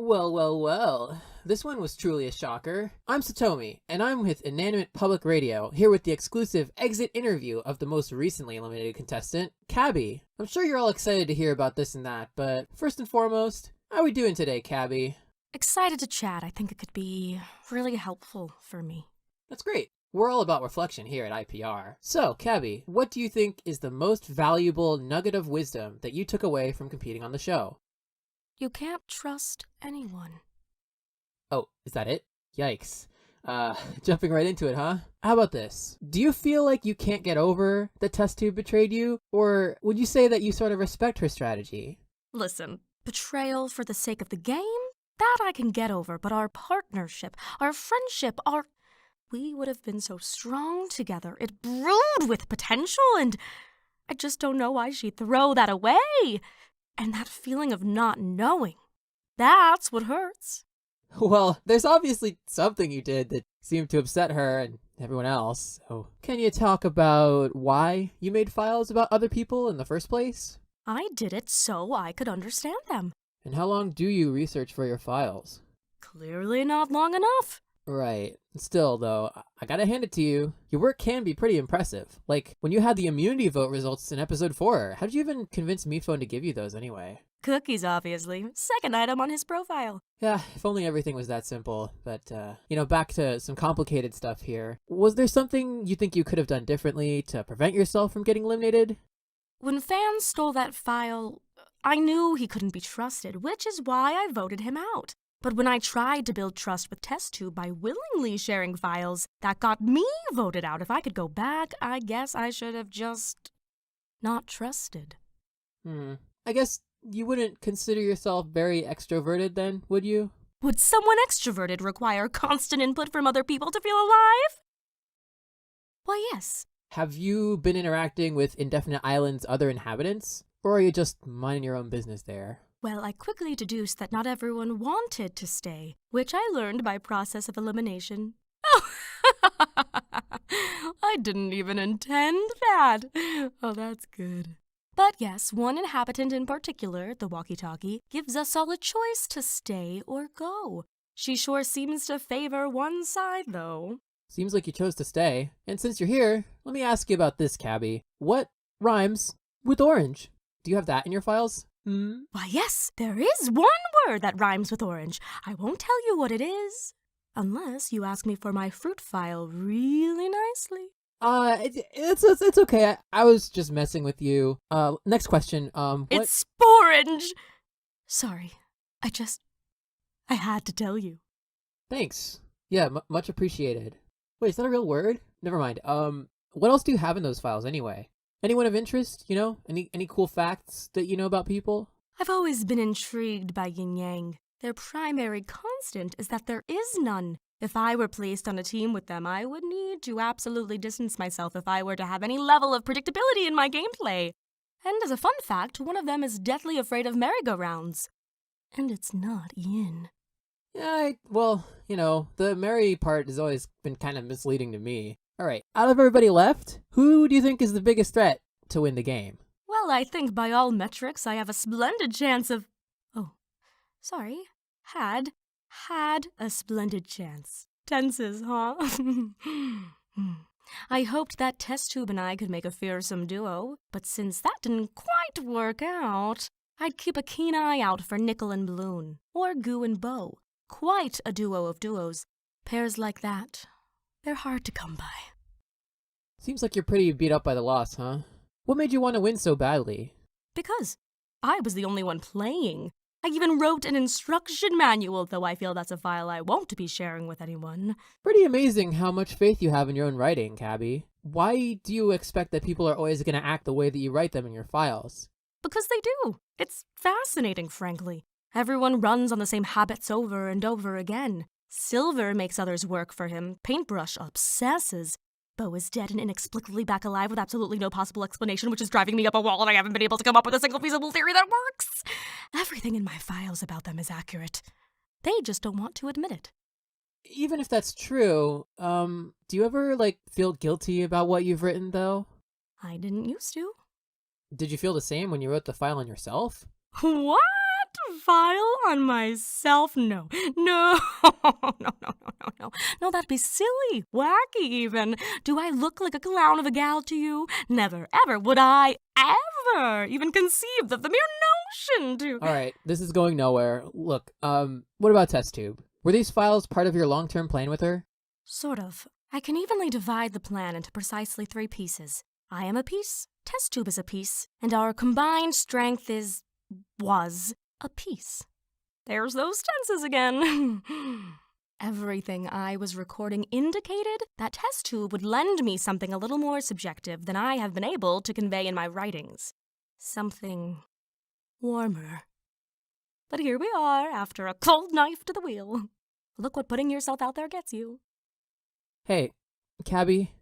Well. This one was truly a shocker. I'm Satomi, and I'm with Inanimate Public Radio, here with the exclusive exit interview of the most recently eliminated contestant, Cabby. I'm sure you're all excited to hear about this and that, but first and foremost, how are we doing today, Cabby? Excited to chat. I think it could be really helpful for me. That's great. We're all about reflection here at IPR. So, Cabby, what do you think is the most valuable nugget of wisdom that you took away from competing on the show? You can't trust anyone. Oh, is that it? Yikes. Jumping right into it, huh? How about this? Do you feel like you can't get over that test tube betrayed you? Or would you say that you sort of respect her strategy? Listen, betrayal for the sake of the game? That I can get over, but our partnership, our friendship, we would have been so strong together. It brewed with potential, and I just don't know why she'd throw that away. And that feeling of not knowing, that's what hurts. Well, there's obviously something you did that seemed to upset her and everyone else. So, can you talk about why you made files about other people in the first place? I did it so I could understand them. And how long do you research for your files? Clearly not long enough. Right. Still, though, I gotta hand it to you. Your work can be pretty impressive. Like, when you had the immunity vote results in episode 4, how did you even convince MePhone to give you those anyway? Cookies, obviously. Second item on his profile. Yeah, if only everything was that simple. But, back to some complicated stuff here. Was there something you think you could have done differently to prevent yourself from getting eliminated? When fans stole that file, I knew he couldn't be trusted, which is why I voted him out. But when I tried to build trust with TestTube by willingly sharing files, that got me voted out. If I could go back, I guess I should have just not trusted. I guess you wouldn't consider yourself very extroverted then, would you? Would someone extroverted require constant input from other people to feel alive? Why, yes. Have you been interacting with Indefinite Island's other inhabitants? Or are you just minding your own business there? Well, I quickly deduced that not everyone wanted to stay, which I learned by process of elimination. Oh, I didn't even intend that. Oh, that's good. But yes, one inhabitant in particular, the walkie-talkie, gives us all a choice to stay or go. She sure seems to favor one side, though. Seems like you chose to stay. And since you're here, let me ask you about this, Cabby. What rhymes with orange? Do you have that in your files? Why, yes, there is one word that rhymes with orange. I won't tell you what it is, unless you ask me for my fruit file really nicely. It's okay. I was just messing with you. Next question. It's sporange. Sorry, I had to tell you. Thanks. Yeah, much appreciated. Wait, is that a real word? Never mind. What else do you have in those files anyway? Anyone of interest, Any cool facts that you know about people? I've always been intrigued by yin-yang. Their primary constant is that there is none. If I were placed on a team with them, I would need to absolutely distance myself if I were to have any level of predictability in my gameplay. And as a fun fact, one of them is deathly afraid of merry-go-rounds. And it's not yin. Yeah, the merry part has always been kind of misleading to me. All right, out of everybody left, who do you think is the biggest threat to win the game? Well, I think by all metrics I have a splendid chance of... Had a splendid chance. Tenses, huh? I hoped that test tube and I could make a fearsome duo, but since that didn't quite work out, I'd keep a keen eye out for Nickel and Balloon, or Goo and Bo. Quite a duo of duos. Pairs like that, they're hard to come by. Seems like you're pretty beat up by the loss, huh? What made you want to win so badly? Because I was the only one playing. I even wrote an instruction manual, though I feel that's a file I won't be sharing with anyone. Pretty amazing how much faith you have in your own writing, Cabby. Why do you expect that people are always going to act the way that you write them in your files? Because they do. It's fascinating, frankly. Everyone runs on the same habits over and over again. Silver makes others work for him. Paintbrush obsesses. Bo is dead and inexplicably back alive with absolutely no possible explanation, which is driving me up a wall, and I haven't been able to come up with a single feasible theory that works. Everything in my files about them is accurate. They just don't want to admit it. Even if that's true, do you ever, feel guilty about what you've written, though? I didn't used to. Did you feel the same when you wrote the file on yourself? What? file on myself? No. No, no. No, that'd be silly, wacky even. Do I look like a clown of a gal to you? Never, ever would I ever even conceive of the mere notion to... All right, this is going nowhere. Look, what about test tube? Were these files part of your long-term plan with her? Sort of. I can evenly divide the plan into precisely 3 pieces. I am a piece, test tube is a piece, and our combined strength was a piece. There's those tenses again. Everything I was recording indicated that test tube would lend me something a little more subjective than I have been able to convey in my writings. Something warmer. But here we are, after a cold knife to the wheel. Look what putting yourself out there gets you. Hey, Cabby,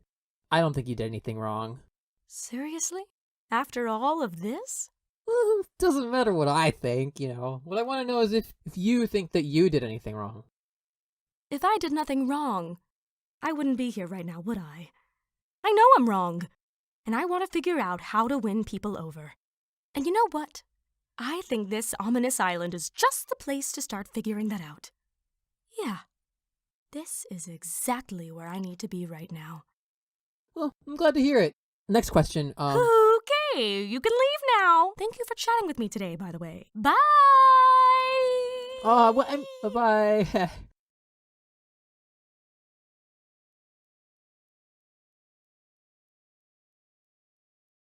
I don't think you did anything wrong. Seriously? After all of this? Well, doesn't matter what I think, What I want to know is if you think that you did anything wrong. If I did nothing wrong, I wouldn't be here right now, would I? I know I'm wrong, and I want to figure out how to win people over. And you know what? I think this ominous island is just the place to start figuring that out. Yeah, this is exactly where I need to be right now. Well, I'm glad to hear it. Next question, Okay, you can leave now. Thank you for chatting with me today, by the way. Bye! Bye.